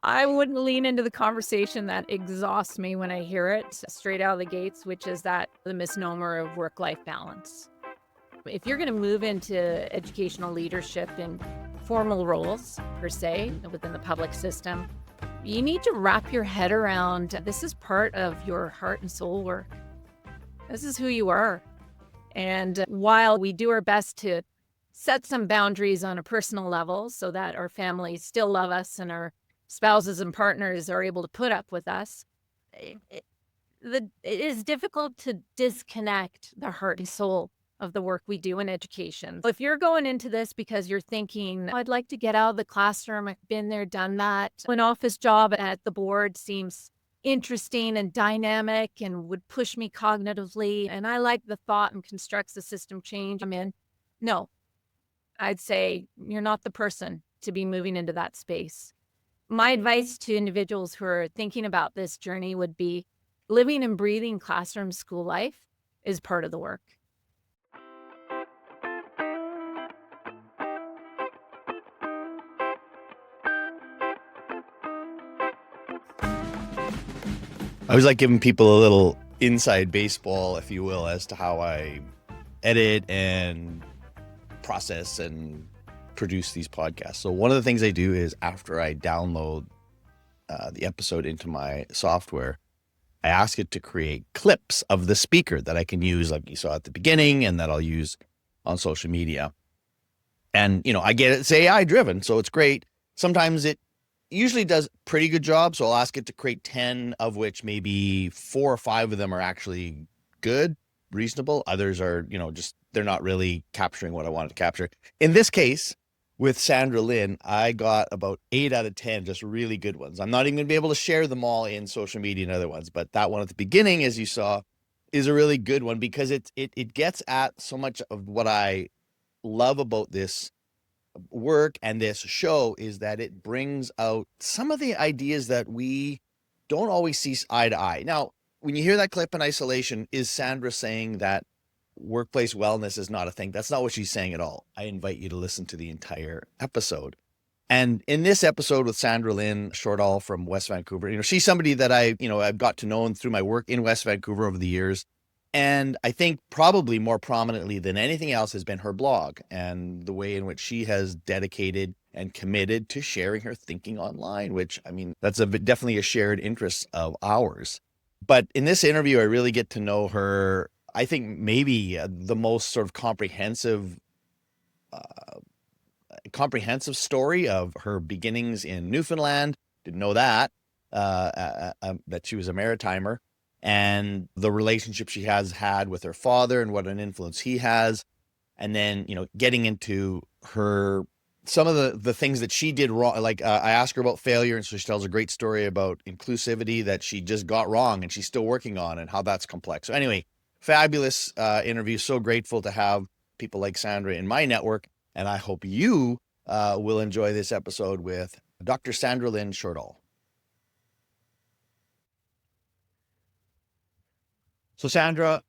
I wouldn't lean into the conversation that exhausts me when I hear it straight out of the gates, which is that the misnomer of work-life balance. If you're going to move into educational leadership in formal roles, per se, within the public system, you need to wrap your head around this is part of your heart and soul work. This is who you are. And while we do our best to set some boundaries on a personal level so that our families still love us and our spouses and partners are able to put up with us, it is difficult to disconnect the heart and soul of the work we do in education. If you're going into this because you're thinking, I'd like to get out of the classroom, I've been there, done that, an office job at the board seems interesting and dynamic and would push me cognitively, and I like the thought and constructs the system change I'm in, no, I'd say you're not the person to be moving into that space. My advice to individuals who are thinking about this journey would be living and breathing classroom school life is part of the work. I always like giving people a little inside baseball, if you will, as to how I edit and process and produce these podcasts. So one of the things I do is after I download the episode into my software, I ask it to create clips of the speaker that I can use, like you saw at the beginning, and that I'll use on social media. And, I get it's AI driven, so it's great. Sometimes it usually does a pretty good job. So I'll ask it to create 10, of which maybe 4 or 5 of them are actually good, reasonable. Others are, just they're not really capturing what I wanted to capture. In this case, with Sandra Lynn, I got about 8 out of 10, just really good ones. I'm not even going to be able to share them all in social media and other ones, but that one at the beginning, as you saw, is a really good one because it gets at so much of what I love about this work and this show is that it brings out some of the ideas that we don't always see eye to eye. Now, when you hear that clip in isolation, is Sandra saying that workplace wellness is not a thing? That's not what she's saying at all. I invite you to listen to the entire episode. And in this episode with Sandra Lynn Shortall from West Vancouver, she's somebody that I've got to know through my work in West Vancouver over the years. And I think probably more prominently than anything else has been her blog and the way in which she has dedicated and committed to sharing her thinking online, which, that's definitely a shared interest of ours. But in this interview, I really get to know her, I think maybe the most sort of comprehensive story of her beginnings in Newfoundland. Didn't know that she was a maritimer. And the relationship she has had with her father and what an influence he has. And then, getting into some of the things that she did wrong. Like I asked her about failure. And so she tells a great story about inclusivity that she just got wrong and she's still working on and how that's complex. So anyway, fabulous interview. So grateful to have people like Sandra in my network. And I hope you will enjoy this episode with Dr. Sandra Lynn Shortall. So Sandra,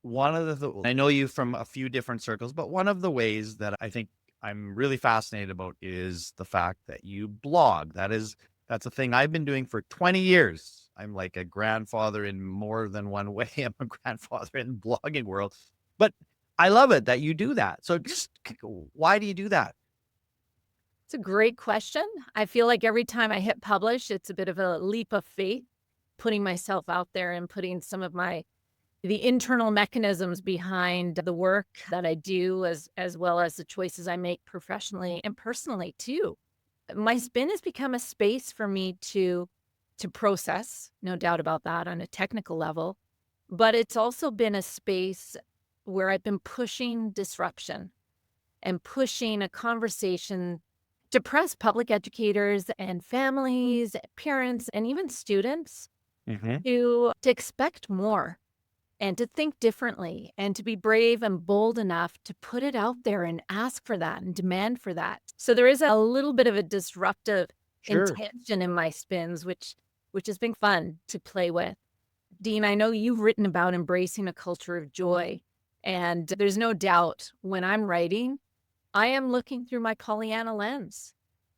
one of I know you from a few different circles, but one of the ways that I think I'm really fascinated about is the fact that you blog. That's a thing I've been doing for 20 years. I'm like a grandfather in more than one way. I'm a grandfather in the blogging world, but I love it that you do that. So just why do you do that? It's a great question. I feel like every time I hit publish, it's a bit of a leap of faith, putting myself out there and putting some of the internal mechanisms behind the work that I do, as well as the choices I make professionally and personally too. My spin has become a space for me to process, no doubt about that, on a technical level, but it's also been a space where I've been pushing disruption and pushing a conversation to press public educators and families, parents, and even students to expect more and to think differently and to be brave and bold enough to put it out there and ask for that and demand for that. So there is a little bit of a disruptive intention in my spins, which has been fun to play with. Dean, I know you've written about embracing a culture of joy, and there's no doubt when I'm writing, I am looking through my Pollyanna lens.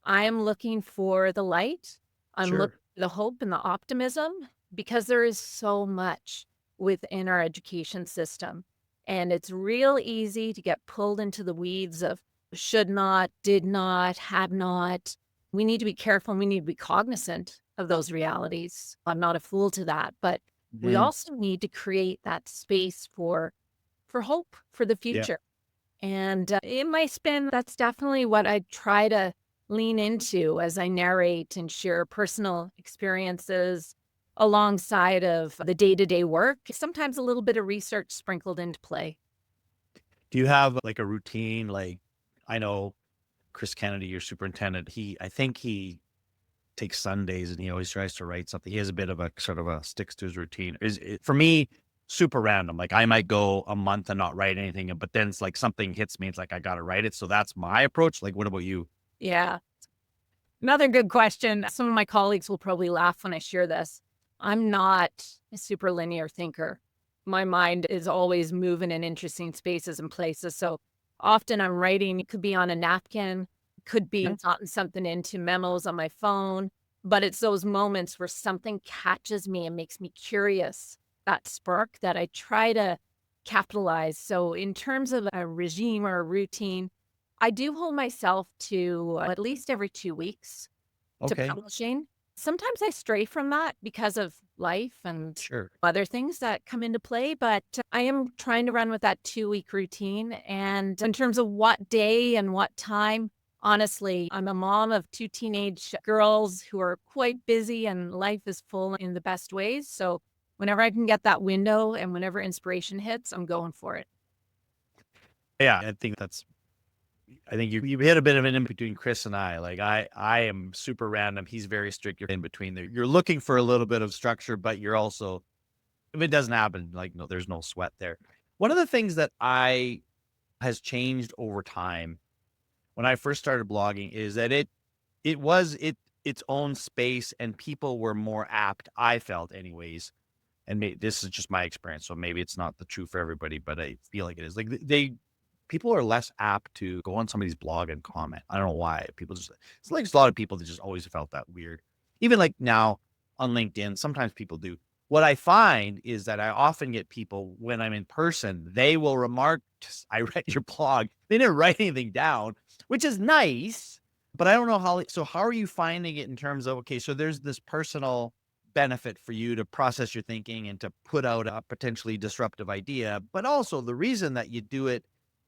I am looking for the light. I'm looking Sure. for the hope and the optimism because there is so much within our education system. And it's real easy to get pulled into the weeds of should not, did not, had not. We need to be careful and we need to be cognizant of those realities. I'm not a fool to that, but we Mhm. also need to create that space for hope for the Yeah. future. And in my spin, that's definitely what I try to lean into as I narrate and share personal experiences alongside of the day-to-day work. Sometimes a little bit of research sprinkled into play. Do you have like a routine? Like, I know Chris Kennedy, your superintendent, I think he takes Sundays and he always tries to write something. He has a bit of a sort of a sticks to his routine. Is it, for me, super random. Like I might go a month and not write anything, but then it's like something hits me. It's like I got to write it. So that's my approach. Like, what about you? Yeah. Another good question. Some of my colleagues will probably laugh when I share this. I'm not a super linear thinker. My mind is always moving in interesting spaces and places. So often I'm writing, it could be on a napkin, could be Mhm. jotting something into memos on my phone. But it's those moments where something catches me and makes me curious, that spark that I try to capitalize. So, in terms of a regime or a routine, I do hold myself to at least every 2 weeks to Okay. publishing. Sometimes I stray from that because of life and Sure. other things that come into play, but I am trying to run with that 2 week routine. And in terms of what day and what time, honestly, I'm a mom of two teenage girls who are quite busy and life is full in the best ways. So whenever I can get that window and whenever inspiration hits, I'm going for it. Yeah. I think you hit a bit of an in between Chris and I. Like I am super random. He's very strict. You're in between there. You're looking for a little bit of structure, but you're also, if it doesn't happen, like no, there's no sweat there. One of the things that I has changed over time when I first started blogging is that it was its own space and people were more apt, I felt anyways. And this is just my experience, so maybe it's not the true for everybody, but I feel like it is. Like people are less apt to go on somebody's blog and comment. I don't know why. People just it's like a lot of people that just always felt that weird. Even like now on LinkedIn, sometimes people do. What I find is that I often get people when I'm in person, they will remark, I read your blog. They didn't write anything down, which is nice, but I don't know how. So, how are you finding it in terms of, okay, so there's this personal benefit for you to process your thinking and to put out a potentially disruptive idea, but also the reason that you do it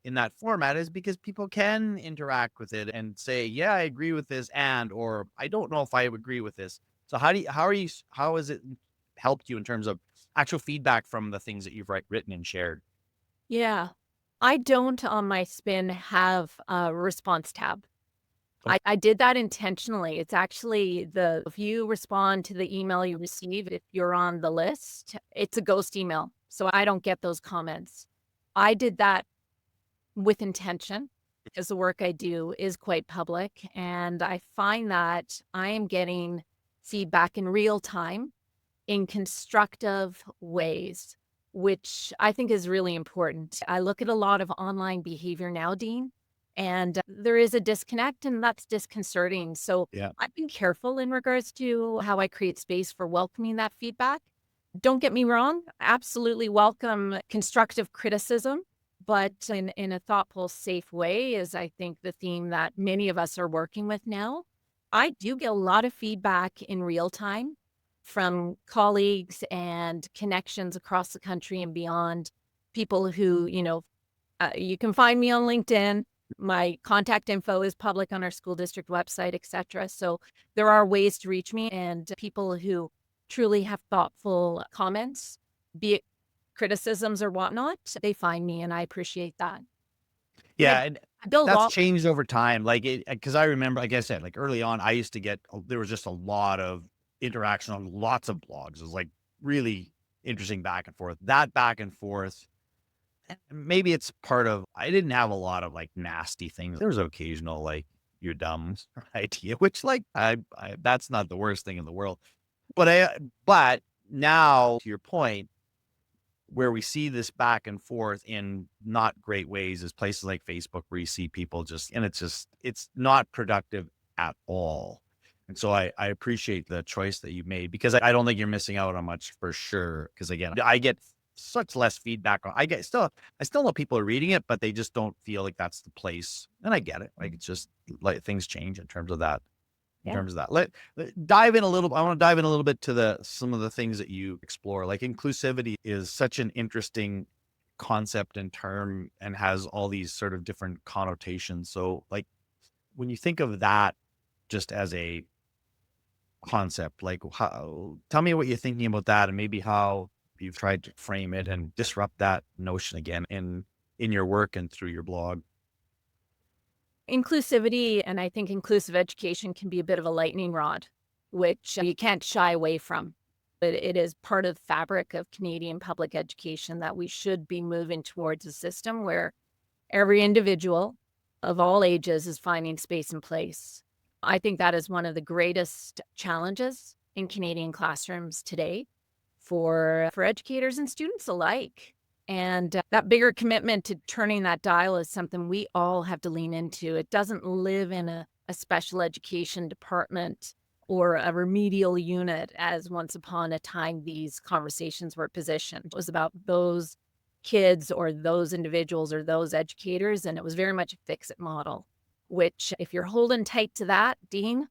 in that format is because people can interact with it and say, yeah, I agree with this, or I don't know if I agree with this. So how has it helped you in terms of actual feedback from the things that you've written and shared? Yeah. I don't on my spin have a response tab. Oh, I did that intentionally. It's actually if you respond to the email you receive, if you're on the list, it's a ghost email. So I don't get those comments. I did that with intention because the work I do is quite public. And I find that I am getting feedback in real time in constructive ways, which I think is really important. I look at a lot of online behavior now, Dean, and there is a disconnect, and that's disconcerting. So yeah. I've been careful in regards to how I create space for welcoming that feedback. Don't get me wrong, absolutely welcome constructive criticism, but in a thoughtful, safe way is, I think, the theme that many of us are working with now. I do get a lot of feedback in real time from colleagues and connections across the country and beyond, people who, you can find me on LinkedIn. My contact info is public on our school district website, etc. So there are ways to reach me, and people who truly have thoughtful comments, be it criticisms or whatnot, they find me, and I appreciate that. And Yeah, and I build that's all. changed over time. Like it, because I remember, like I said, like early on, I used to get there was just a lot of interaction on lots of blogs. It was like really interesting back and forth. That back and forth, maybe it's part of. I didn't have a lot of like nasty things. There was occasional like you're dumb idea, which like I that's not the worst thing in the world. But now to your point where we see this back and forth in not great ways is places like Facebook where you see people just and it's not productive at all. And so I appreciate the choice that you made, because I don't think you're missing out on much for sure. Because again, I get such less feedback on, I still know people are reading it, but they just don't feel like that's the place. And I get it. Like, it's just like things change in terms of that. Yeah. Let dive in a little. I want to dive in a little bit to some of the things that you explore. Like, inclusivity is such an interesting concept and term, and has all these sort of different connotations. So, like, when you think of that just as a concept, like, tell me what you're thinking about that, and maybe how you've tried to frame it and disrupt that notion again in your work and through your blog. Inclusivity, and I think inclusive education can be a bit of a lightning rod, which you can't shy away from. But it is part of the fabric of Canadian public education that we should be moving towards a system where every individual of all ages is finding space and place. I think that is one of the greatest challenges in Canadian classrooms today for educators and students alike. And that bigger commitment to turning that dial is something we all have to lean into. It doesn't live in a special education department or a remedial unit, as once upon a time these conversations were positioned. It was about those kids or those individuals or those educators, and it was very much a fix-it model, which if you're holding tight to that, Dean,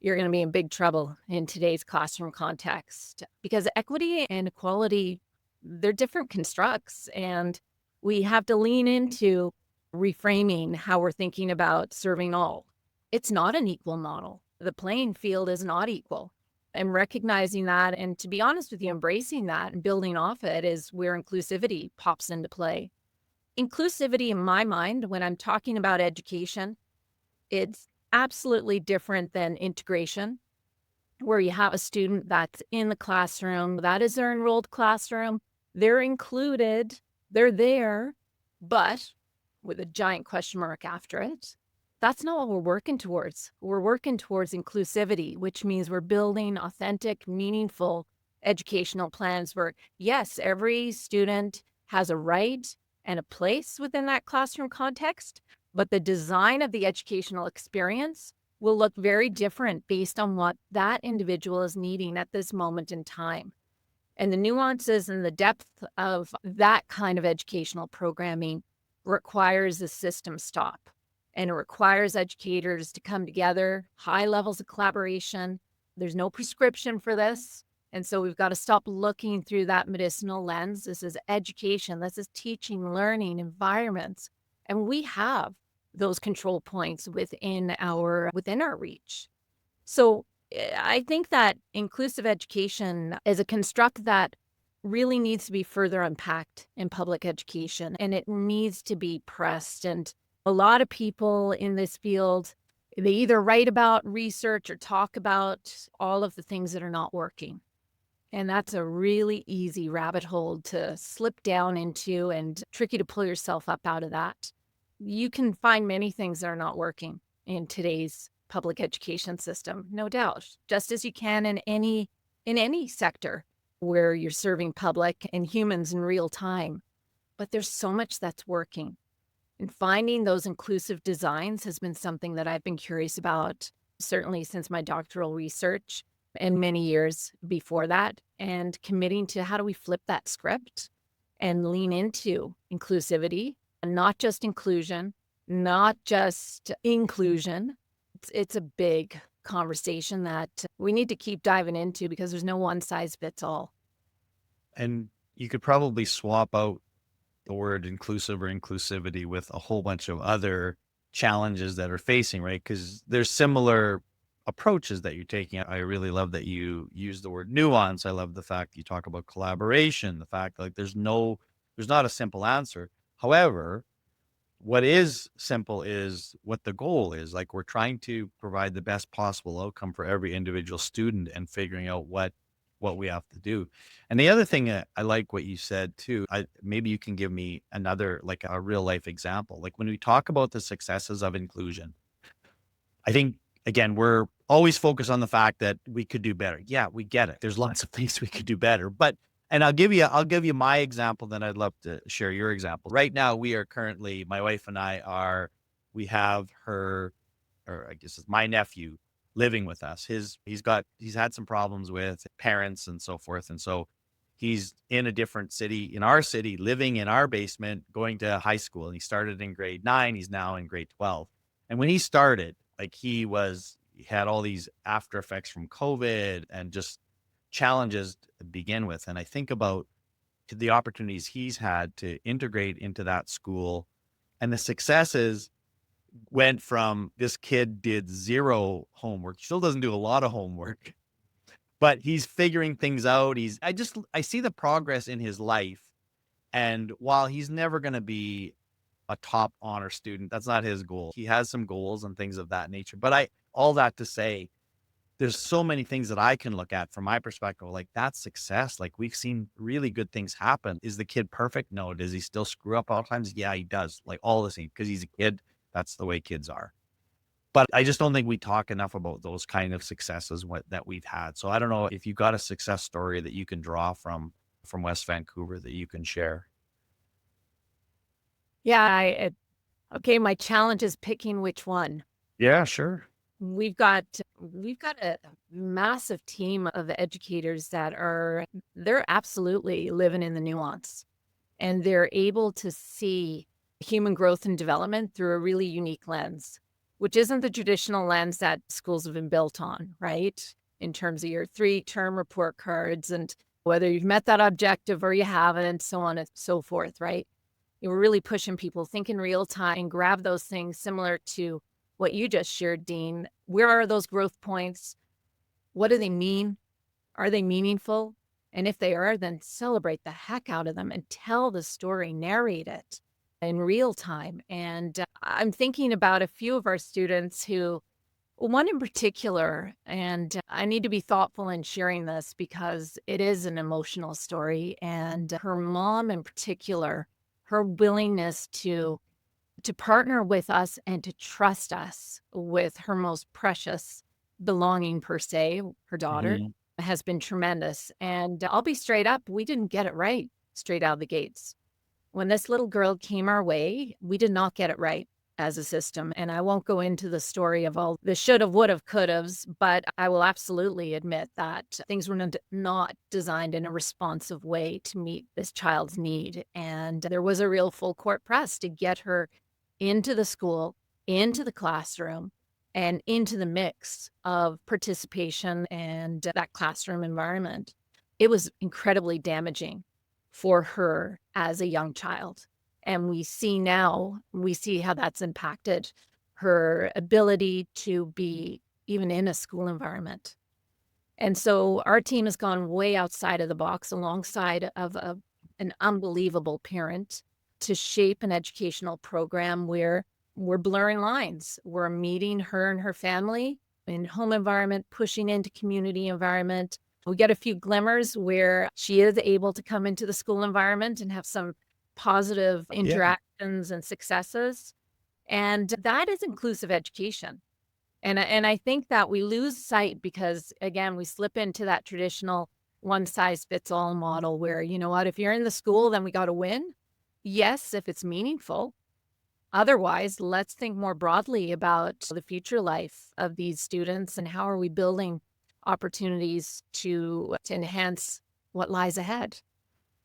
you're going to be in big trouble in today's classroom context, because equity and equality, they're different constructs, and we have to lean into reframing how we're thinking about serving all. It's not an equal model. The playing field is not equal. And recognizing that, and to be honest with you, embracing that and building off it is where inclusivity pops into play. Inclusivity, in my mind, when I'm talking about education, it's absolutely different than integration, where you have a student that's in the classroom, that is their enrolled classroom, they're included, they're there, but with a giant question mark after it. That's not what we're working towards. We're working towards inclusivity, which means we're building authentic, meaningful educational plans where, yes, every student has a right and a place within that classroom context, but the design of the educational experience will look very different based on what that individual is needing at this moment in time. And the nuances and the depth of that kind of educational programming requires a system stop. And it requires educators to come together, high levels of collaboration. There's no prescription for this. And so we've got to stop looking through that medicinal lens. This is education. This is teaching, learning, environments. And we have those control points within our reach. So I think that inclusive education is a construct that really needs to be further unpacked in public education, and it needs to be pressed. And a lot of people in this field, they either write about research or talk about all of the things that are not working. And that's a really easy rabbit hole to slip down into, and tricky to pull yourself up out of that. You can find many things that are not working in today's public education system, no doubt, just as you can in any sector where you're serving public and humans in real time. But there's so much that's working. And finding those inclusive designs has been something that I've been curious about, certainly since my doctoral research and many years before that, and committing to how do we flip that script and lean into inclusivity, and not just inclusion, not just inclusion. It's a big conversation that we need to keep diving into, because there's no one size fits all. And you could probably swap out the word inclusive or inclusivity with a whole bunch of other challenges that are facing, right? Because there's similar approaches that you're taking. I really love that you use the word nuance. I love the fact you talk about collaboration, the fact like there's not a simple answer. However, what is simple is what the goal is. Like, we're trying to provide the best possible outcome for every individual student, and figuring out what we have to do. And the other thing, I like what you said too. Maybe you can give me another, like a real life example. Like, when we talk about the successes of inclusion, I think, again, we're always focused on the fact that we could do better. Yeah, we get it. There's lots of things we could do better, and I'll give you my example, then I'd love to share your example. Right now, we are currently, my wife and I we have her or I guess it's my nephew living with us. He's had some problems with parents and so forth. And so he's in a different city, in our city, living in our basement, going to high school. And he started in grade 9. He's now in grade 12. And when he started, like he had all these after effects from COVID and just challenges to begin with. And I think about the opportunities he's had to integrate into that school, and the successes went from this kid did zero homework, still doesn't do a lot of homework, but he's figuring things out. I see the progress in his life. And while he's never going to be a top honor student, that's not his goal. He has some goals and things of that nature. But all that to say, there's so many things that I can look at from my perspective, like that's success. Like we've seen really good things happen. Is the kid perfect? No. Does he still screw up all the times? Yeah, he does. Like all the same, because he's a kid. That's the way kids are. But I just don't think we talk enough about those kind of successes that we've had. So I don't know if you've got a success story that you can draw from West Vancouver that you can share. Yeah, okay, my challenge is picking which one. Yeah, sure. We've got a massive team of educators they're absolutely living in the nuance, and they're able to see human growth and development through a really unique lens, which isn't the traditional lens that schools have been built on, right? In terms of your 3-term report cards and whether you've met that objective or you haven't, and so on and so forth, right? We're really pushing people, think in real time, grab those things similar to what you just shared, Dean. Where are those growth points? What do they mean? Are they meaningful? And if they are, then celebrate the heck out of them and tell the story, narrate it in real time. And I'm thinking about a few of our students one in particular, and I need to be thoughtful in sharing this because it is an emotional story. And her mom in particular, her willingness to partner with us and to trust us with her most precious belonging, per se, her daughter, has been tremendous. And I'll be straight up, we didn't get it right straight out of the gates. When this little girl came our way, we did not get it right as a system. And I won't go into the story of all the should-have, would-have, could-haves, but I will absolutely admit that things were not designed in a responsive way to meet this child's need. And there was a real full court press to get her into the school, into the classroom, and into the mix of participation and that classroom environment. It was incredibly damaging for her as a young child. And we see how that's impacted her ability to be even in a school environment. And so our team has gone way outside of the box alongside of an unbelievable parent to shape an educational program where we're blurring lines. We're meeting her and her family in home environment, pushing into community environment. We get a few glimmers where she is able to come into the school environment and have some positive interactions and successes. And that is inclusive education. And I think that we lose sight because, again, we slip into that traditional one-size-fits-all model where, you know what, if you're in the school, then we got to win. Yes, if it's meaningful. Otherwise, let's think more broadly about the future life of these students and how are we building opportunities to enhance what lies ahead.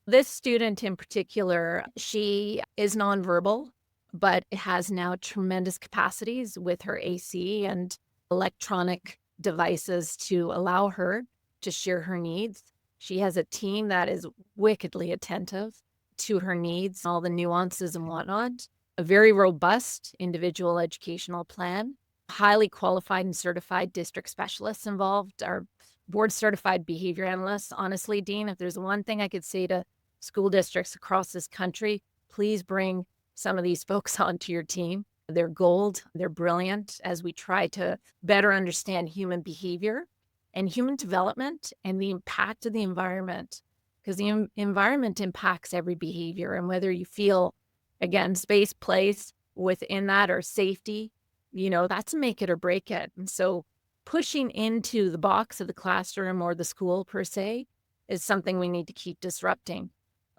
This student in particular, she is nonverbal, but has now tremendous capacities with her AC and electronic devices to allow her to share her needs. She has a team that is wickedly attentive to her needs, all the nuances and whatnot. A very robust individual educational plan, highly qualified and certified district specialists involved, our board certified behavior analysts. Honestly, Dean, if there's one thing I could say to school districts across this country, please bring some of these folks onto your team. They're gold, they're brilliant as we try to better understand human behavior and human development and the impact of the environment, because the environment impacts every behavior. And whether you feel, again, space, place within that or safety, that's make it or break it. And so pushing into the box of the classroom or the school per se is something we need to keep disrupting.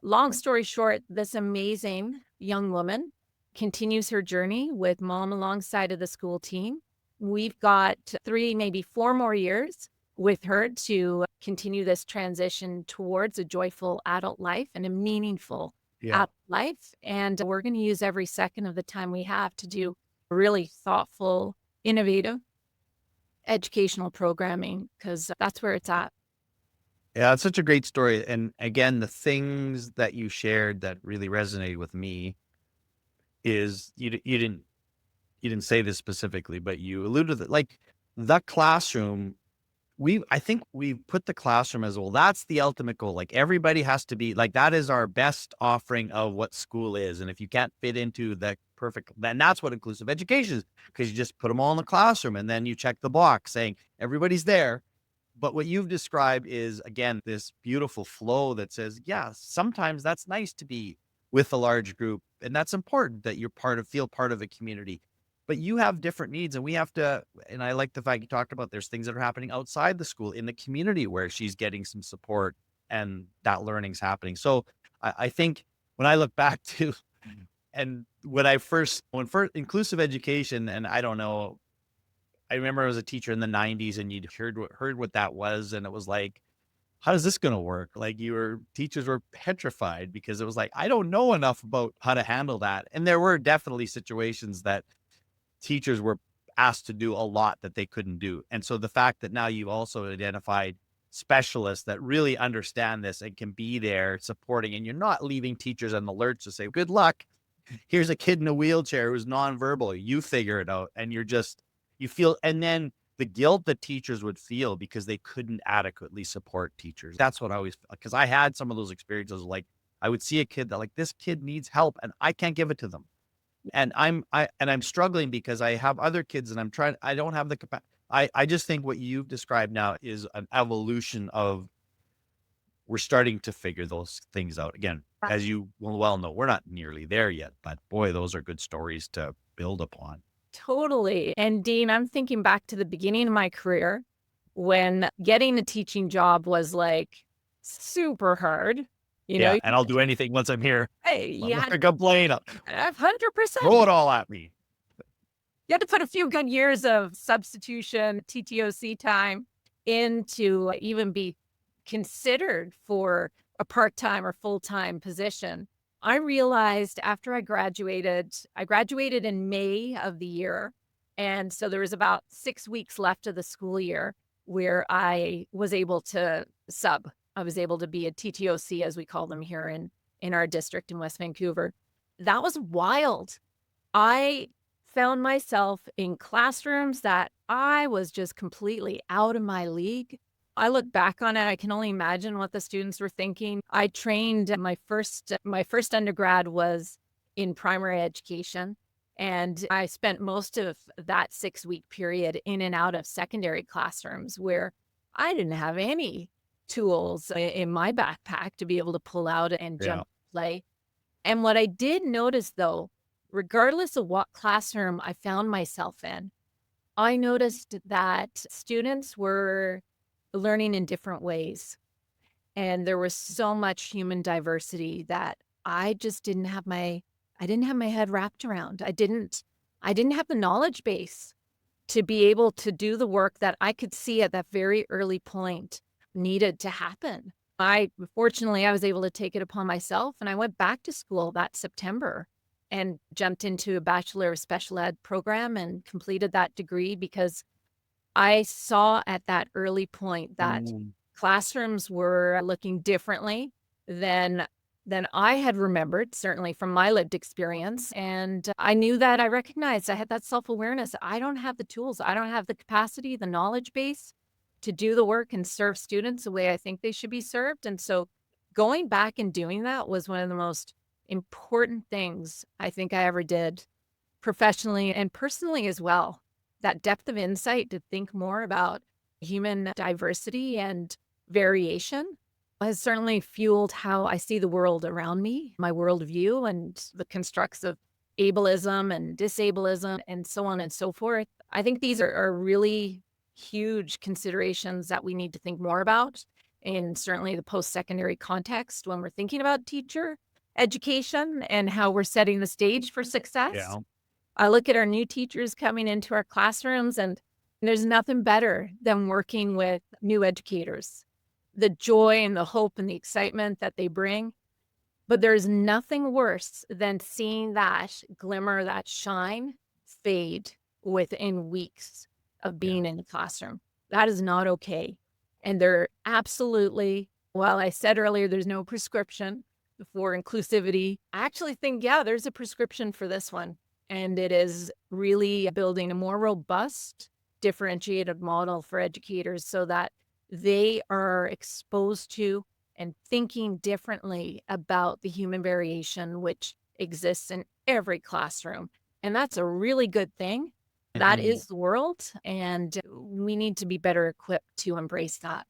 Long story short, this amazing young woman continues her journey with mom alongside of the school team. we've got 3, maybe 4 more years with her to continue this transition towards a joyful adult life and a meaningful Yeah. adult life. And we're going to use every second of the time we have to do really thoughtful, innovative educational programming, because that's where it's at. Yeah, it's such a great story. And again, the things that you shared that really resonated with me is you didn't say this specifically, but you alluded to like the classroom. I think we put the classroom as well. That's the ultimate goal. Like everybody has to be like, that is our best offering of what school is. And if you can't fit into the perfect, then that's what inclusive education is, because you just put them all in the classroom and then you check the box saying everybody's there. But what you've described is, again, this beautiful flow that says, yeah, sometimes that's nice to be with a large group. And that's important that you're feel part of a community. But you have different needs, and we have to, and I like the fact you talked about there's things that are happening outside the school in the community where she's getting some support and that learning's happening. So I think when I look back to, and when first inclusive education, and I don't know, I remember I was a teacher in the 90s and you'd heard what that was. And it was like, how is this going to work? Like teachers were petrified because it was like, I don't know enough about how to handle that. And there were definitely situations that teachers were asked to do a lot that they couldn't do. And so the fact that now you've also identified specialists that really understand this and can be there supporting, and you're not leaving teachers on the lurch to say, good luck. Here's a kid in a wheelchair who's nonverbal. You figure it out. And you feel, and then the guilt that teachers would feel because they couldn't adequately support teachers. That's what I always, because I had some of those experiences. Like I would see a kid that like, this kid needs help and I can't give it to them. And I'm struggling because I have other kids and I don't have the capacity. I just think what you've described now is an evolution of, we're starting to figure those things out. Again, as you will well know, we're not nearly there yet, but boy, those are good stories to build upon. Totally. And Dean, I'm thinking back to the beginning of my career when getting a teaching job was like super hard. And I'll do anything once I'm here. Hey, I'm not gonna complain. 100%. Throw it all at me. You had to put a few good years of substitution, TTOC time in to even be considered for a part-time or full-time position. I realized after I graduated in May of the year. And so there was about 6 weeks left of the school year where I was able to sub. I was able to be a TTOC, as we call them here in our district in West Vancouver. That was wild. I found myself in classrooms that I was just completely out of my league. I look back on it, I can only imagine what the students were thinking. I trained, my first undergrad was in primary education, and I spent most of that 6-week period in and out of secondary classrooms where I didn't have any tools in my backpack to be able to pull out and jump play. And what I did notice though, regardless of what classroom I found myself in, I noticed that students were learning in different ways. And there was so much human diversity that I just didn't have my head wrapped around. I didn't have the knowledge base to be able to do the work that I could see at that very early point needed to happen. Fortunately, I was able to take it upon myself, and I went back to school that September and jumped into a Bachelor of Special Ed program and completed that degree because I saw at that early point that classrooms were looking differently than I had remembered, certainly from my lived experience. And I knew that I recognized I had that self-awareness. I don't have the tools. I don't have the capacity, the knowledge base to do the work and serve students the way I think they should be served. And so going back and doing that was one of the most important things I think I ever did professionally and personally as well. That depth of insight to think more about human diversity and variation has certainly fueled how I see the world around me, my worldview, and the constructs of ableism and disableism and so on and so forth. I think these are really huge considerations that we need to think more about in certainly the post-secondary context when we're thinking about teacher education and how we're setting the stage for success. I look at our new teachers coming into our classrooms, and there's nothing better than working with new educators. The joy and the hope and the excitement that they bring. But there's nothing worse than seeing that glimmer, that shine fade within weeks of being in the classroom. That is not okay. And they're absolutely, while I said earlier, there's no prescription for inclusivity, I actually think, yeah, there's a prescription for this one. And it is really building a more robust, differentiated model for educators so that they are exposed to and thinking differently about the human variation which exists in every classroom. And that's a really good thing. That Mhm. is the world, and we need to be better equipped to embrace that.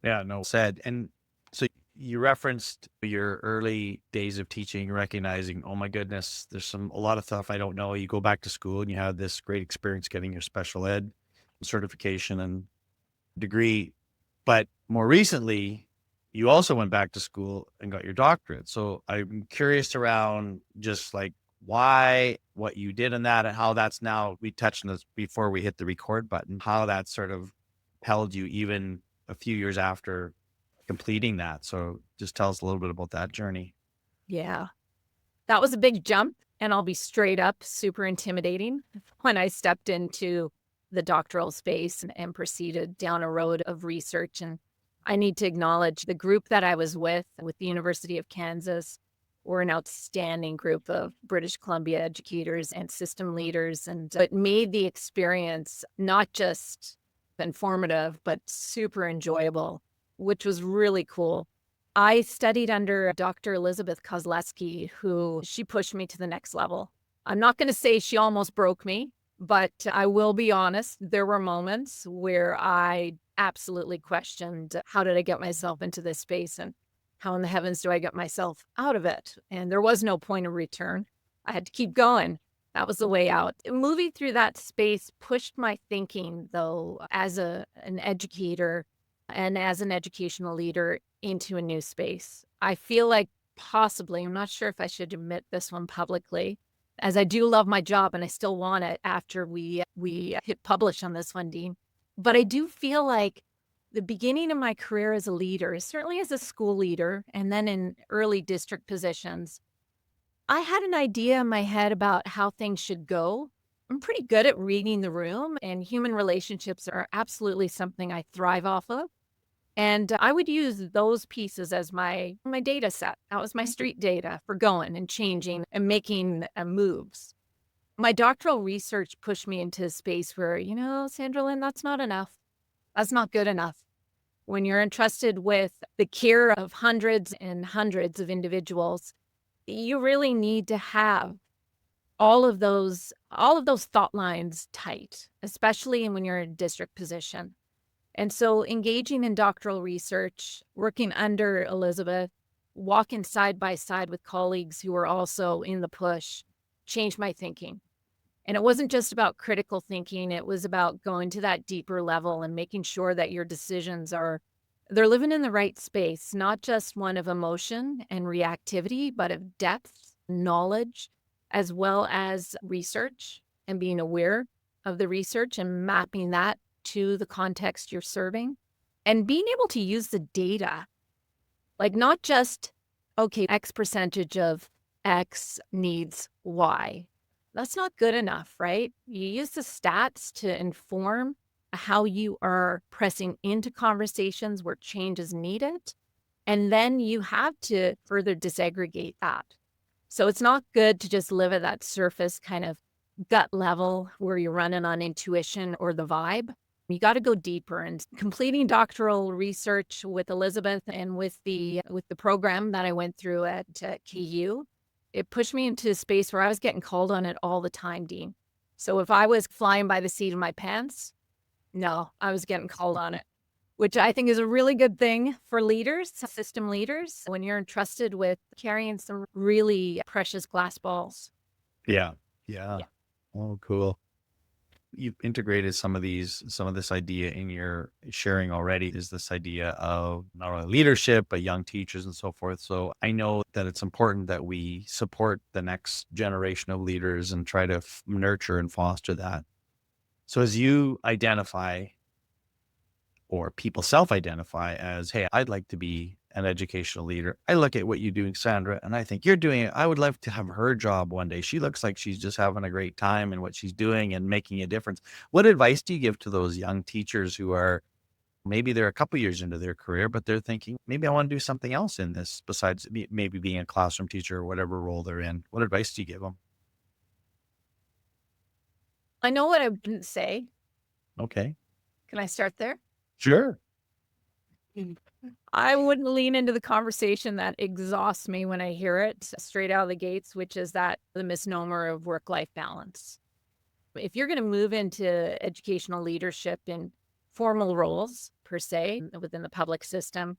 Yeah, no said. And so you referenced your early days of teaching, recognizing, oh my goodness, there's a lot of stuff I don't know. You go back to school and you have this great experience getting your special ed certification and degree. But more recently, you also went back to school and got your doctorate. So I'm curious around just like why, what you did in that, and how that's now, we touched on this before we hit the record button, how that sort of held you even a few years after completing that. So just tell us a little bit about that journey. Yeah, that was a big jump, and I'll be straight up, super intimidating when I stepped into the doctoral space and proceeded down a road of research. And I need to acknowledge the group that I was with the University of Kansas, were an outstanding group of British Columbia educators and system leaders. And it made the experience not just informative, but super enjoyable, which was really cool. I studied under Dr. Elizabeth Kozlowski, who she pushed me to the next level. I'm not going to say she almost broke me, but I will be honest, there were moments where I absolutely questioned, how did I get myself into this space, and how in the heavens do I get myself out of it? And there was no point of return. I had to keep going. That was the way out. Moving through that space pushed my thinking, though, as an educator and as an educational leader into a new space. I feel like possibly, I'm not sure if I should admit this one publicly, as I do love my job and I still want it after we hit publish on this one, Dean. But I do feel like the beginning of my career as a leader, certainly as a school leader, and then in early district positions, I had an idea in my head about how things should go. I'm pretty good at reading the room, and human relationships are absolutely something I thrive off of. And I would use those pieces as my data set. That was my street data for going and changing and making moves. My doctoral research pushed me into a space where, Sandra Lynn, that's not enough. That's not good enough. When you're entrusted with the care of hundreds and hundreds of individuals, you really need to have all of those thought lines tight, especially when you're in a district position. And so engaging in doctoral research, working under Elizabeth, walking side by side with colleagues who were also in the push, changed my thinking. And it wasn't just about critical thinking, it was about going to that deeper level and making sure that your decisions they're living in the right space, not just one of emotion and reactivity, but of depth, knowledge, as well as research and being aware of the research and mapping that to the context you're serving, and being able to use the data, like not just, okay, X percentage of X needs Y. That's not good enough, right? You use the stats to inform how you are pressing into conversations where change is needed. And then you have to further disaggregate that. So it's not good to just live at that surface kind of gut level where you're running on intuition or the vibe. You got to go deeper. And completing doctoral research with Elizabeth and with the program that I went through at KU, it pushed me into a space where I was getting called on it all the time, Dean. So if I was flying by the seat of my pants, no, I was getting called on it, which I think is a really good thing for leaders, system leaders, when you're entrusted with carrying some really precious glass balls. Yeah. Yeah. Yeah. Oh, cool. you've integrated some of this idea in your sharing already, is this idea of not only leadership, but young teachers and so forth. So I know that it's important that we support the next generation of leaders and try to nurture and foster that. So as you identify, or people self-identify as, hey, I'd like to be an educational leader, I look at what you're doing, Sandra, and I think you're doing it. I would love to have her job one day. She looks like she's just having a great time in what she's doing and making a difference. What advice do you give to those young teachers who are, maybe they're a couple years into their career, but they're thinking, maybe I want to do something else in this besides maybe being a classroom teacher or whatever role they're in? What advice do you give them? I know what I wouldn't say. Okay. Can I start there? Sure. I wouldn't lean into the conversation that exhausts me when I hear it straight out of the gates, which is that the misnomer of work-life balance. If you're going to move into educational leadership in formal roles, per se, within the public system,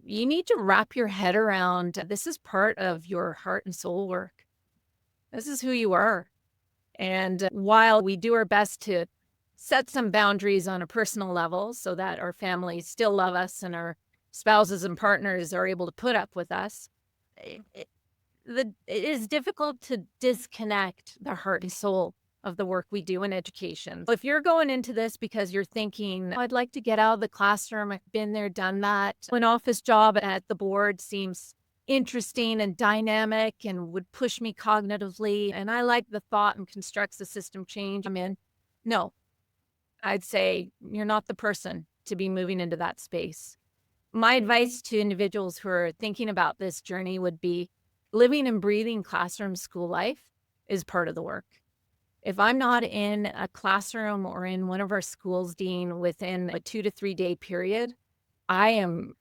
you need to wrap your head around this is part of your heart and soul work. This is who you are. And while we do our best to set some boundaries on a personal level so that our families still love us and our spouses and partners are able to put up with us, it is difficult to disconnect the heart and soul of the work we do in education. If you're going into this because you're thinking, I'd like to get out of the classroom, I've been there, done that, an office job at the board seems interesting and dynamic and would push me cognitively, and I like the thought and constructs the system change I'm in, no, I'd say you're not the person to be moving into that space. My advice to individuals who are thinking about this journey would be living and breathing classroom school life is part of the work. If I'm not in a classroom or in one of our schools, Dean, within a 2 to 3 day period, I'm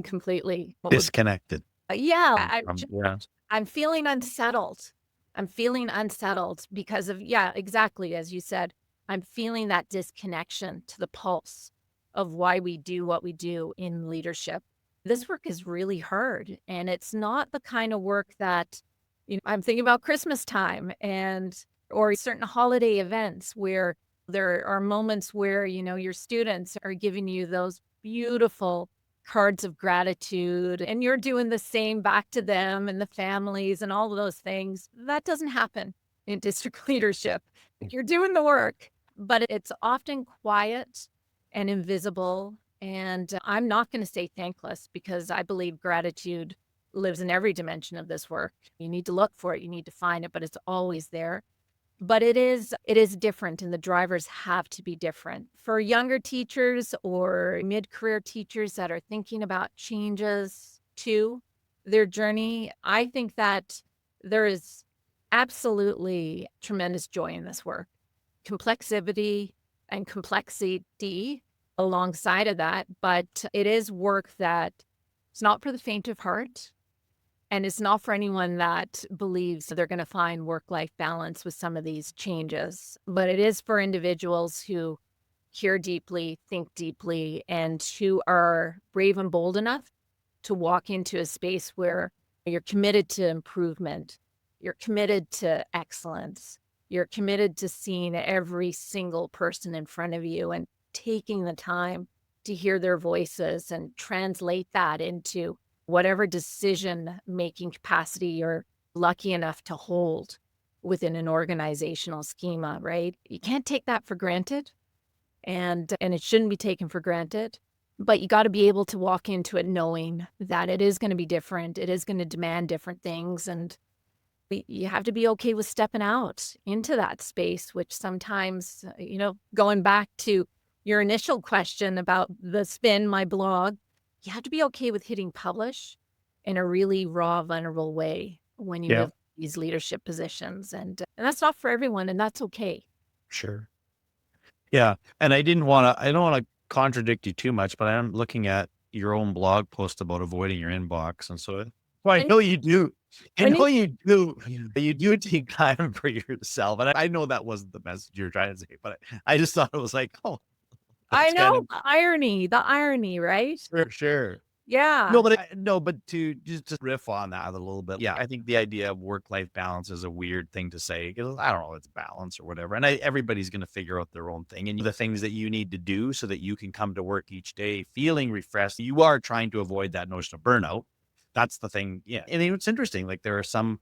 completely Disconnected. Yeah, Yeah. I'm feeling unsettled. I'm feeling unsettled because of, yeah, exactly as you said, I'm feeling that disconnection to the pulse of why we do what we do in leadership. This work is really hard, and it's not the kind of work that, I'm thinking about Christmas time or certain holiday events where there are moments where, your students are giving you those beautiful cards of gratitude and you're doing the same back to them and the families and all of those things. That doesn't happen in district leadership. You're doing the work, but it's often quiet and invisible. And I'm not going to say thankless because I believe gratitude lives in every dimension of this work. You need to look for it, you need to find it, but it's always there. But it is different, and the drivers have to be different. For younger teachers or mid-career teachers that are thinking about changes to their journey, I think that there is absolutely tremendous joy in this work. Complexity and complexity alongside of that, but it is work that it's not for the faint of heart. And it's not for anyone that believes they're going to find work-life balance with some of these changes, but it is for individuals who hear deeply, think deeply, and who are brave and bold enough to walk into a space where you're committed to improvement, you're committed to excellence, you're committed to seeing every single person in front of you and taking the time to hear their voices and translate that into whatever decision-making capacity you're lucky enough to hold within an organizational schema, right? You can't take that for granted, and it shouldn't be taken for granted, but you got to be able to walk into it knowing that it is going to be different, it is going to demand different things, and you have to be okay with stepping out into that space, which sometimes, going back to your initial question about the spin, my blog, you have to be okay with hitting publish in a really raw, vulnerable way when you move these leadership positions. And that's not for everyone, and that's okay. Sure. Yeah. And I don't want to contradict you too much, but I'm looking at your own blog post about avoiding your inbox. And so I know you do. You do take time for yourself. And I know that wasn't the message you're trying to say, but I just thought it was like, oh, I know the irony, right? Sure. Yeah. No, but to just riff on that a little bit. Yeah, I think the idea of work-life balance is a weird thing to say because I don't know, it's balance or whatever. And everybody's going to figure out their own thing. And the things that you need to do so that you can come to work each day feeling refreshed, you are trying to avoid that notion of burnout. That's the thing. Yeah. And it's interesting. Like there are some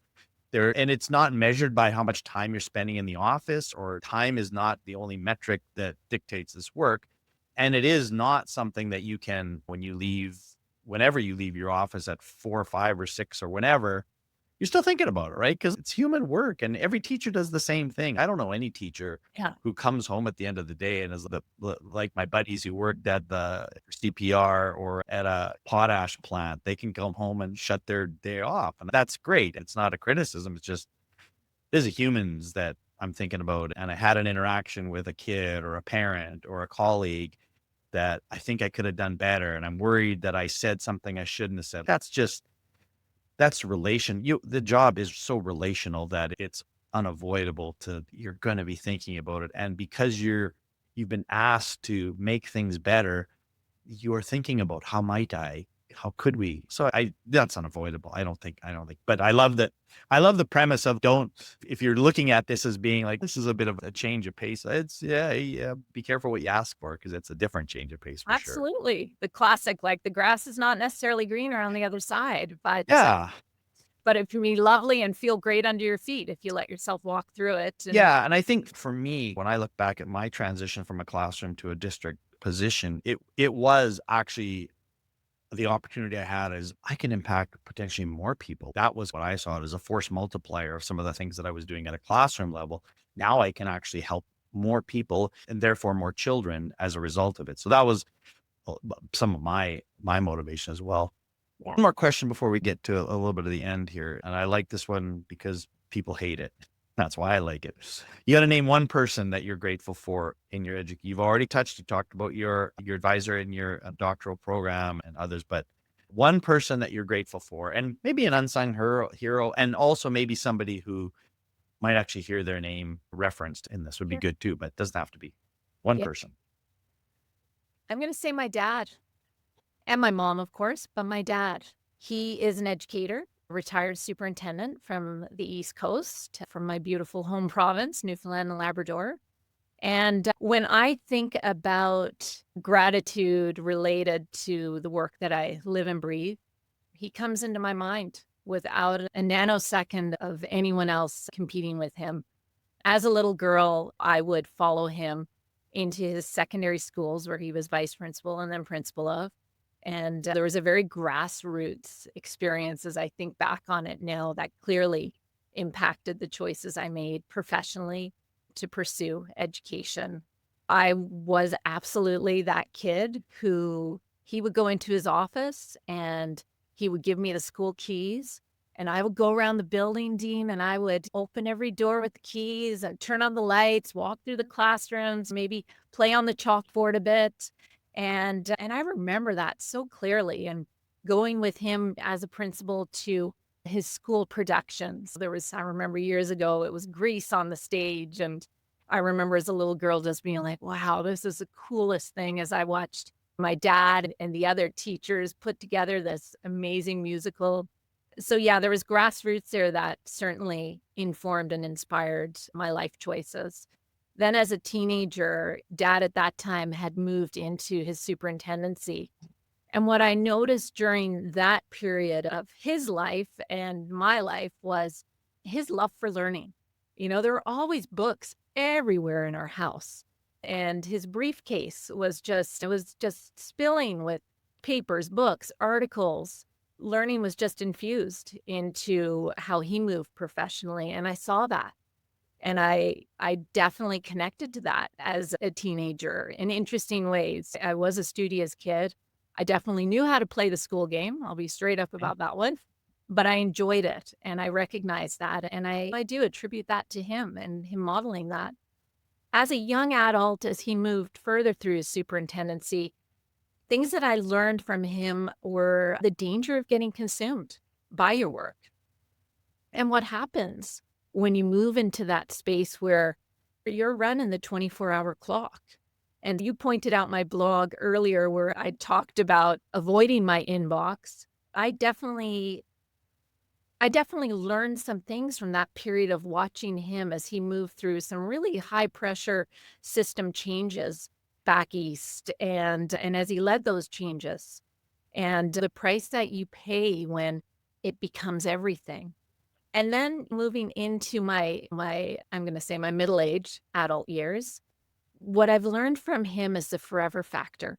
there, and it's not measured by how much time you're spending in the office, or time is not the only metric that dictates this work. And it is not something that you can, whenever you leave your office at 4 or 5 or 6 or whenever, you're still thinking about it, right? Because it's human work and every teacher does the same thing. I don't know any teacher Yeah. who comes home at the end of the day and is like my buddies who worked at the CPR or at a potash plant. They can come home and shut their day off. And that's great. It's not a criticism. It's just, there's humans that I'm thinking about. And I had an interaction with a kid or a parent or a colleague that I think I could have done better. And I'm worried that I said something I shouldn't have said. That's the job is so relational that it's unavoidable you're going to be thinking about it. And because you've been asked to make things better, you're thinking about how could we? So that's unavoidable. I don't think, but I love the premise of if you're looking at this as being like, this is a bit of a change of pace. It's be careful what you ask for, because it's a different change of pace for sure. Absolutely. The classic, like the grass is not necessarily greener on the other side, but Yeah. but it can be lovely and feel great under your feet if you let yourself walk through it. Yeah. And I think for me, when I look back at my transition from a classroom to a district position, it was actually the opportunity I had is I can impact potentially more people. That was what I saw it as a force multiplier of some of the things that I was doing at a classroom level. Now I can actually help more people and therefore more children as a result of it. So that was some of my motivation as well. Yeah. One more question before we get to a little bit of the end here. And I like this one because people hate it. That's why I like it. You got to name one person that you're grateful for in your education. You've already you talked about your advisor in your doctoral program and others, but one person that you're grateful for, and maybe an unsung hero, and also maybe somebody who might actually hear their name referenced in this would be good too, but it doesn't have to be one person. I'm going to say my dad and my mom, of course, but my dad. He is an educator, retired superintendent from the East Coast, from my beautiful home province, Newfoundland and Labrador. And when I think about gratitude related to the work that I live and breathe, he comes into my mind without a nanosecond of anyone else competing with him. As a little girl, I would follow him into his secondary schools where he was vice principal and then principal of. And there was a very grassroots experience as I think back on it now that clearly impacted the choices I made professionally to pursue education. I was absolutely that kid who he would go into his office and he would give me the school keys and I would go around the building, Dean, and I would open every door with the keys and turn on the lights, walk through the classrooms, maybe play on the chalkboard a bit. And I remember that so clearly, and going with him as a principal to his school productions. I remember years ago, it was Grease on the stage. And I remember as a little girl just being like, wow, this is the coolest thing, as I watched my dad and the other teachers put together this amazing musical. So yeah, there was grassroots there that certainly informed and inspired my life choices. Then as a teenager, Dad at that time had moved into his superintendency. And what I noticed during that period of his life and my life was his love for learning. There were always books everywhere in our house. And his briefcase was just spilling with papers, books, articles. Learning was just infused into how he moved professionally. And I saw that. And I definitely connected to that as a teenager in interesting ways. I was a studious kid. I definitely knew how to play the school game. I'll be straight up about that one. But I enjoyed it and I recognized that. And I do attribute that to him and him modeling that. As a young adult, as he moved further through his superintendency, things that I learned from him were the danger of getting consumed by your work. And what happens when you move into that space where you're running the 24-hour clock And you pointed out my blog earlier where I talked about avoiding my inbox. I definitely learned some things from that period of watching him as he moved through some really high pressure system changes back east, and as he led those changes, and the price that you pay when it becomes everything. And then moving into my I'm going to say my middle-aged adult years, what I've learned from him is the forever factor.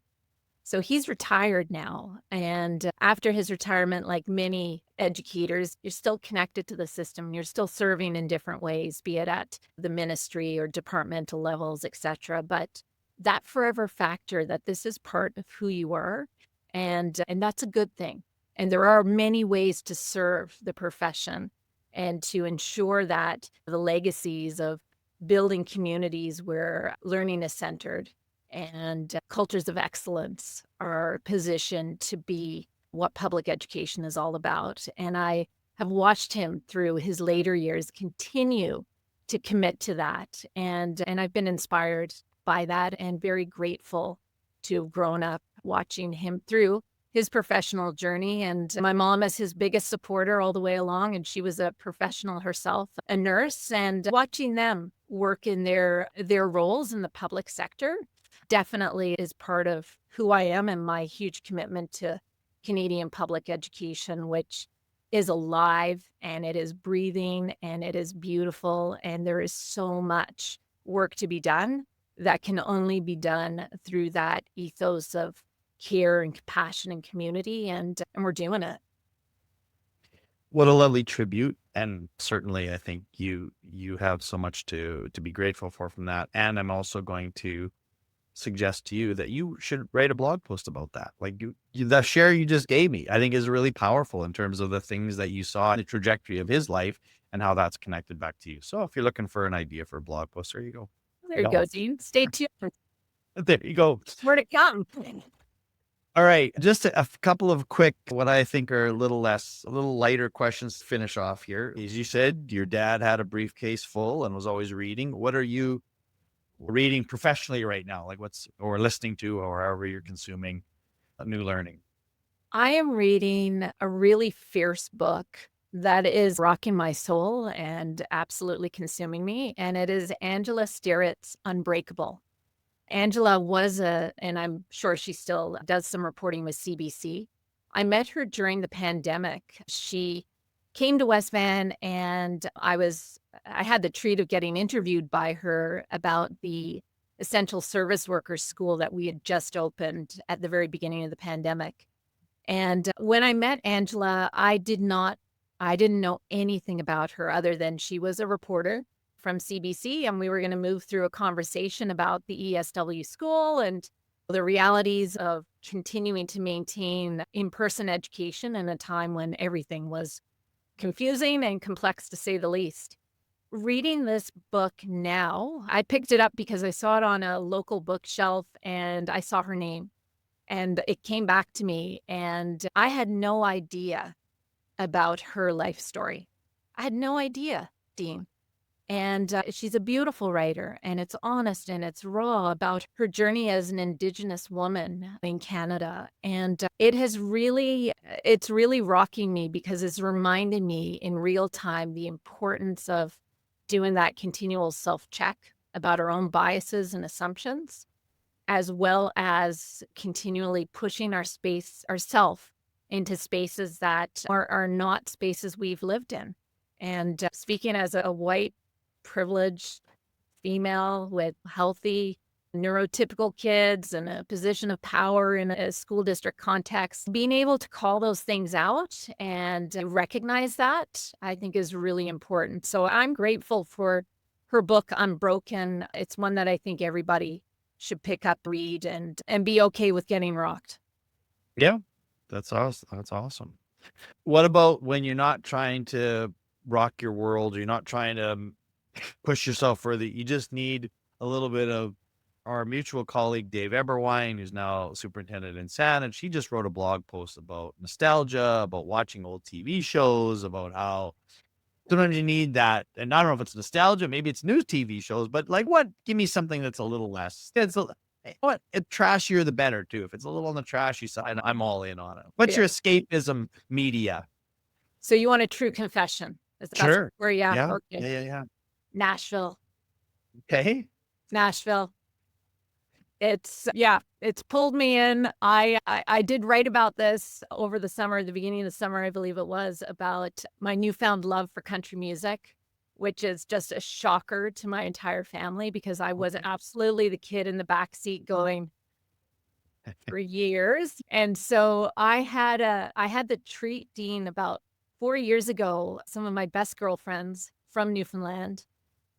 So he's retired now. And after his retirement, like many educators, you're still connected to the system. You're still serving in different ways, be it at the ministry or departmental levels, etc. But that forever factor, that this is part of who you are, and that's a good thing. And there are many ways to serve the profession and to ensure that the legacies of building communities where learning is centered and cultures of excellence are positioned to be what public education is all about. And I have watched him through his later years continue to commit to that. And I've been inspired by that and very grateful to have grown up watching him through his professional journey. And my mom is his biggest supporter all the way along. And she was a professional herself, a nurse, and watching them work in their roles in the public sector definitely is part of who I am and my huge commitment to Canadian public education, which is alive and it is breathing and it is beautiful. And there is so much work to be done that can only be done through that ethos of care and compassion and community. And we're doing it. What a lovely tribute. And certainly I think you have so much to be grateful for from that. And I'm also going to suggest to you that you should write a blog post about that. Like the share you just gave me, I think is really powerful in terms of the things that you saw in the trajectory of his life and how that's connected back to you. So if you're looking for an idea for a blog post, there you go. There you go, Dean. Stay tuned. There you go. Where to come. All right. Just a couple of quick, what I think are a little lighter questions to finish off here. As you said, your dad had a briefcase full and was always reading. What are you reading professionally right now? Like or listening to, or however you're consuming new learning? I am reading a really fierce book that is rocking my soul and absolutely consuming me. And it is Angela Sterritt's Unbreakable. Angela was and I'm sure she still does some reporting with CBC. I met her during the pandemic. She came to West Van and I had the treat of getting interviewed by her about the essential service workers school that we had just opened at the very beginning of the pandemic. And when I met Angela, I didn't know anything about her other than she was a reporter from CBC, and we were going to move through a conversation about the ESW school and the realities of continuing to maintain in-person education in a time when everything was confusing and complex, to say the least. Reading this book now, I picked it up because I saw it on a local bookshelf and I saw her name and it came back to me, and I had no idea about her life story. I had no idea, Dean. And she's a beautiful writer, and it's honest and it's raw about her journey as an Indigenous woman in Canada. And it's really rocking me because it's reminding me in real time the importance of doing that continual self-check about our own biases and assumptions, as well as continually pushing ourselves into spaces that are not spaces we've lived in. And speaking as a white, privileged female with healthy, neurotypical kids and a position of power in a school district context, being able to call those things out and recognize that, I think is really important. So I'm grateful for her book, Unbroken. It's one that I think everybody should pick up, read, and be okay with getting rocked. Yeah, that's awesome. That's awesome. What about when you're not trying to rock your world, or you're not trying to push yourself further? You just need a little bit of our mutual colleague, Dave Eberwein, who's now superintendent in Sandra. She just wrote a blog post about nostalgia, about watching old TV shows, about how sometimes you need that. And I don't know if it's nostalgia, maybe it's new TV shows, but like give me something that's a little less. What? Trashier the better too. If it's a little on the trashy side, I'm all in on it. What's Yeah. your escapism media? So you want a true confession? Sure. Where yeah. Yeah. Okay. Yeah. Nashville. Okay. Nashville. It's pulled me in. I did write about this over the summer, the beginning of the summer, I believe it was, about my newfound love for country music, which is just a shocker to my entire family because I was absolutely the kid in the backseat going for years. And so I had the treat, Dean, about 4 years ago. Some of my best girlfriends from Newfoundland,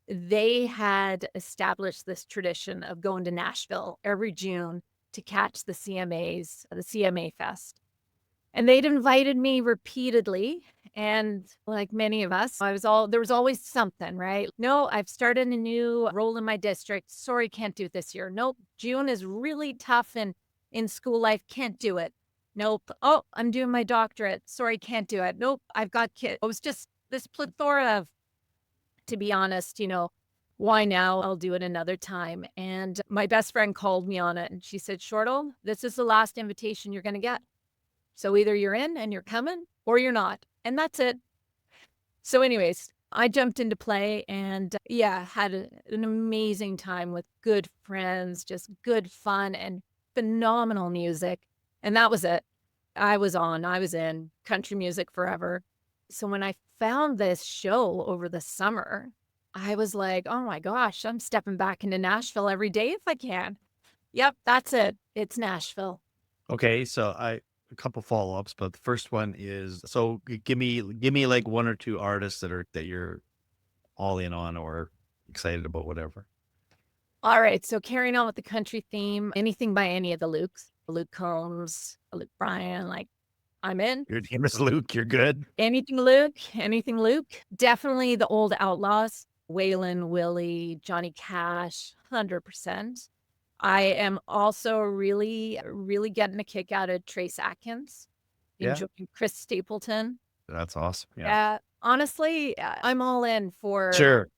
they had established this tradition of going to Nashville every June to catch the CMAs, the CMA Fest. And they'd invited me repeatedly. And like many of us, there was always something, right? No, I've started a new role in my district. Sorry, can't do it this year. Nope. June is really tough in school life. Can't do it. Nope. Oh, I'm doing my doctorate. Sorry, can't do it. Nope. I've got kids. It was just this plethora of, to be honest, why now? I'll do it another time. And my best friend called me on it and she said, Shortall, this is the last invitation you're going to get. So either you're in and you're coming or you're not. And that's it. So anyways, I jumped into play and had an amazing time with good friends, just good fun and phenomenal music. And that was it. I was in country music forever. So when I found this show over the summer, I was like, oh my gosh, I'm stepping back into Nashville every day if I can. Yep, that's it. It's Nashville. Okay, so a couple follow-ups, but the first one is, so give me like one or two artists that you're all in on or excited about, whatever. All right, so carrying on with the country theme, anything by any of the Lukes, Luke Combs, Luke Bryan, like I'm in. Your name is Luke, you're good. Anything Luke. Definitely the old outlaws, Waylon, Willie, Johnny Cash, 100%. I am also really, really getting a kick out of Trace Atkins, enjoying Chris Stapleton. That's awesome. Yeah. Honestly, I'm all in for. Sure.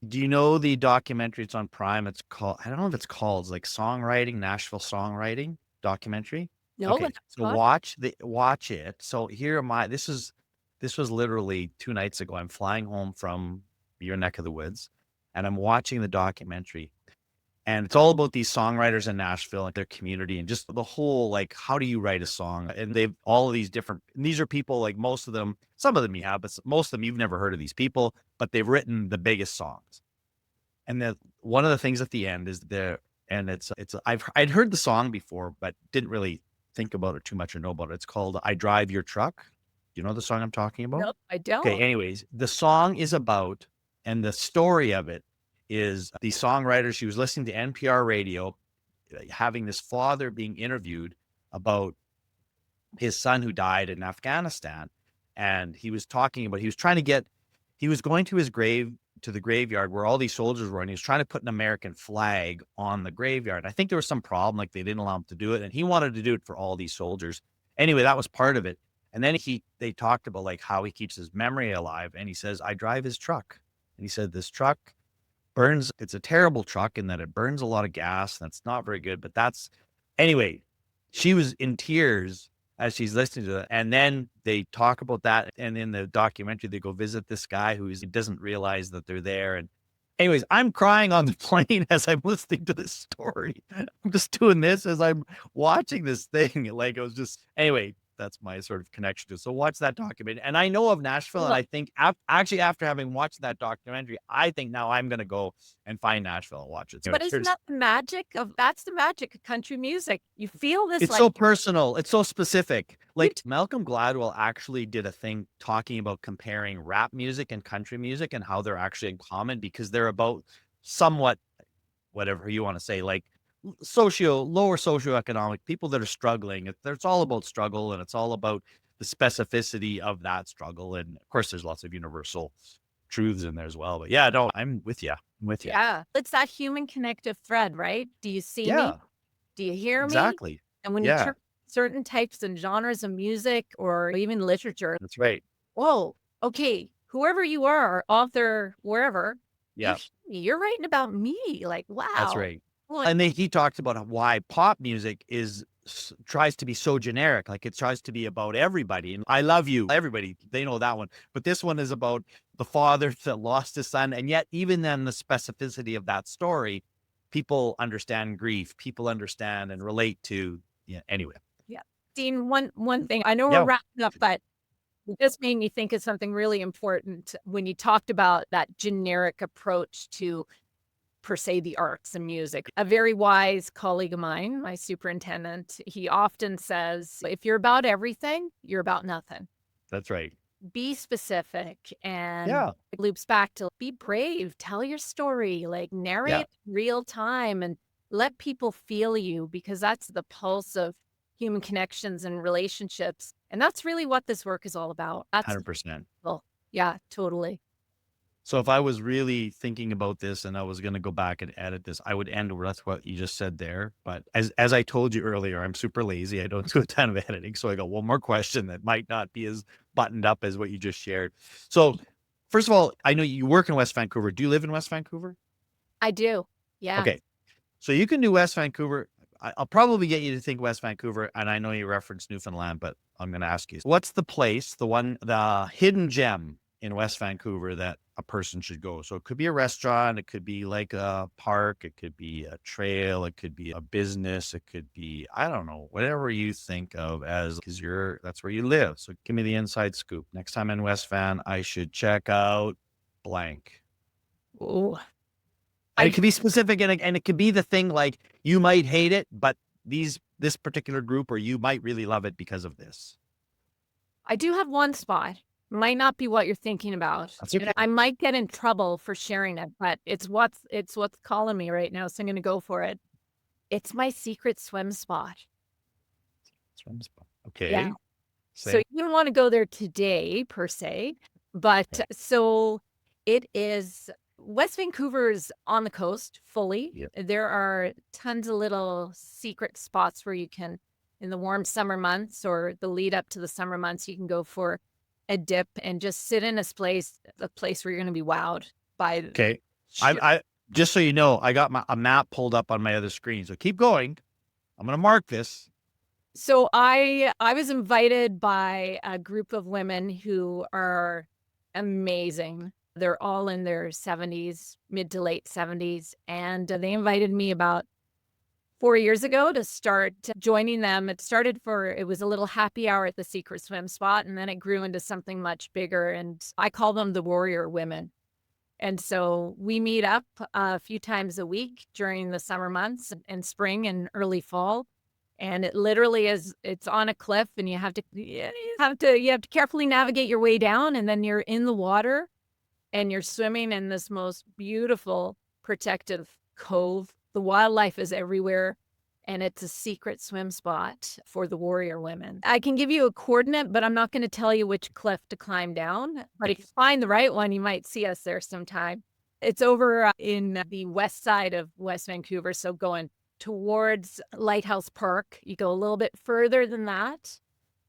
Do you know the documentary? It's on Prime. It's called, I don't know if it's called, it's like songwriting, Nashville songwriting documentary. No, okay. So watch it. So here am I. This was literally 2 nights ago. I'm flying home from your neck of the woods and I'm watching the documentary. And it's all about these songwriters in Nashville and their community and just the whole, like, how do you write a song? And they've all of these different, and these are people, like most of them, some of them you have, but most of them you've never heard of these people, but they've written the biggest songs. And one of the things at the end is I'd heard the song before, but didn't really think about it too much or know about it. It's called I Drive Your Truck. Do you know the song I'm talking about? Nope, I don't. Okay, anyways, the song is about, and the story of it is the songwriter. She was listening to NPR radio, having this father being interviewed about his son who died in Afghanistan. And he was talking about, he was going to his grave, to the graveyard where all these soldiers were, and he was trying to put an American flag on the graveyard. I think there was some problem, like they didn't allow him to do it. And he wanted to do it for all these soldiers. Anyway, that was part of it. And then they talked about like how he keeps his memory alive. And he says, I drive his truck. And he said, this truck burns. It's a terrible truck in that it burns a lot of gas and it's not very good, but anyway, she was in tears as she's listening to it. And then they talk about that. And in the documentary, they go visit this guy who doesn't realize that they're there. And anyways, I'm crying on the plane as I'm listening to this story. I'm just doing this as I'm watching this thing. Like, it was just, anyway, that's my sort of connection to it. So watch that documentary. And I know of Nashville, and I think actually after having watched that documentary, I think now I'm going to go and find Nashville and watch it. But isn't that the magic that's the magic of country music? You feel this. It's so personal. It's so specific. Like Malcolm Gladwell actually did a thing talking about comparing rap music and country music and how they're actually in common because they're about somewhat, whatever you want to say, like lower socioeconomic people that are struggling. It's all about struggle, and it's all about the specificity of that struggle. And of course, there's lots of universal truths in there as well. But yeah, no, I'm with you. Yeah, it's that human connective thread, right? Do you see me? Do you hear me? Exactly. And when you turn certain types and genres of music or even literature, that's right. Whoa, okay, whoever you are, author, wherever, you're writing about me. Like, wow. That's right. Well, And then he talked about why pop music tries to be so generic, like it tries to be about everybody. And I love you, everybody, they know that one. But this one is about the father that lost his son. And yet, even then, the specificity of that story, people understand grief, people understand and relate to. Yeah. Anyway. yeah. Dean, one thing, I know we're Yeah. wrapping up, but this made me think of something really important when you talked about that generic approach to, per se, the arts and music. A very wise colleague of mine, my superintendent, he often says, if you're about everything, you're about nothing. That's right. Be specific, and Yeah. it loops back to be brave, tell your story, like narrate real time and let people feel you, because that's the pulse of human connections and relationships. And that's really what this work is all about. That's 100%. yeah, totally. So if I was really thinking about this and I was going to go back and edit this, I would end with what you just said there. But as I told you earlier, I'm super lazy. I don't do a ton of editing. So I got one more question that might not be as buttoned up as what you just shared. So first of all, I know you work in West Vancouver. Do you live in West Vancouver? I do. Yeah. Okay. So you can do West Vancouver. I'll probably get you to think West Vancouver. And I know you referenced Newfoundland, but I'm going to ask you, what's the place, the hidden gem in West Vancouver that a person should go? So it could be a restaurant, it could be like a park, it could be a trail, it could be a business, it could be, I don't know, whatever you think of as, because that's where you live. So give me the inside scoop. Next time in West Van, I should check out blank. Ooh. And it could be specific, and it could be the thing like you might hate it, but this particular group, or you might really love it because of this. I do have one spot. Might not be what you're thinking about. That's okay. I might get in trouble for sharing it, but it's what's calling me right now, so I'm going to go for it. It's my secret swim spot. Swim spot. Okay. Yeah. So you don't want to go there today per se, but so it is. West Vancouver's on the coast fully. Yep. There are tons of little secret spots where you can, in the warm summer months or the lead up to the summer months, you can go for a dip and just sit in a place where you're going to be wowed by. Okay. I just so you know, I got a map pulled up on my other screen. So keep going. I'm going to mark this. So I was invited by a group of women who are amazing. They're all in their 70s, mid to late 70s. And they invited me about 4 years ago to start joining them. It was a little happy hour at the secret swim spot, and then it grew into something much bigger. And I call them the warrior women. And so we meet up a few times a week during the summer months and spring and early fall. And it literally it's on a cliff, and you have to carefully navigate your way down, and then you're in the water. And you're swimming in this most beautiful protective cove. The wildlife is everywhere, and it's a secret swim spot for the warrior women. I can give you a coordinate, but I'm not going to tell you which cliff to climb down. But if you find the right one, you might see us there sometime. It's over in the west side of West Vancouver, so going towards Lighthouse Park. You go a little bit further than that,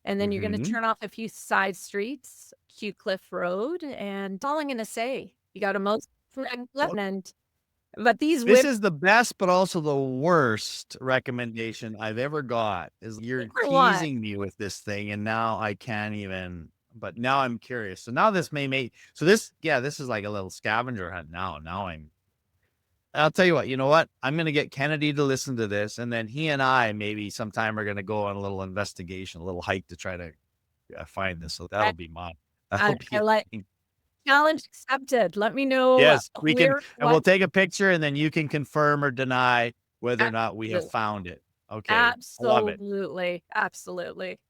and then you're going to turn off a few side streets, Q Cliff Road, and all I'm going to say, you got a most and but this is the best, but also the worst recommendation I've ever got. Is you're teasing me with this thing, and now I can't even. But now I'm curious. So now this this is like a little scavenger hunt. Now I'll tell you what. You know what? I'm going to get Kennedy to listen to this, and then he and I maybe sometime are going to go on a little investigation, a little hike to try to find this. So that'll be mine. Challenge accepted. Let me know. Yes, we can, and we'll take a picture, and then you can confirm or deny whether or not we have found it. Okay. Absolutely. Absolutely.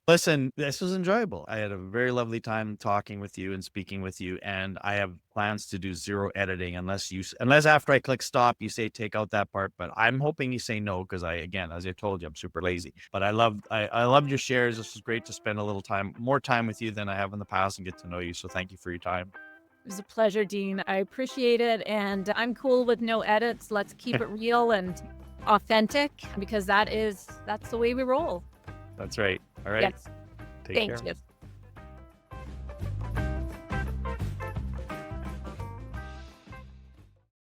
Listen, this was enjoyable. I had a very lovely time talking with you and speaking with you, and I have plans to do zero editing unless after I click stop, you say take out that part. But I'm hoping you say no, because again, as I told you, I'm super lazy. But I loved your shares. This was great to spend a little more time with you than I have in the past and get to know you. So thank you for your time. It was a pleasure, Dean. I appreciate it, and I'm cool with no edits. Let's keep it real and authentic, because that's the way we roll. That's right. All right. Yes. Take care. Thank you.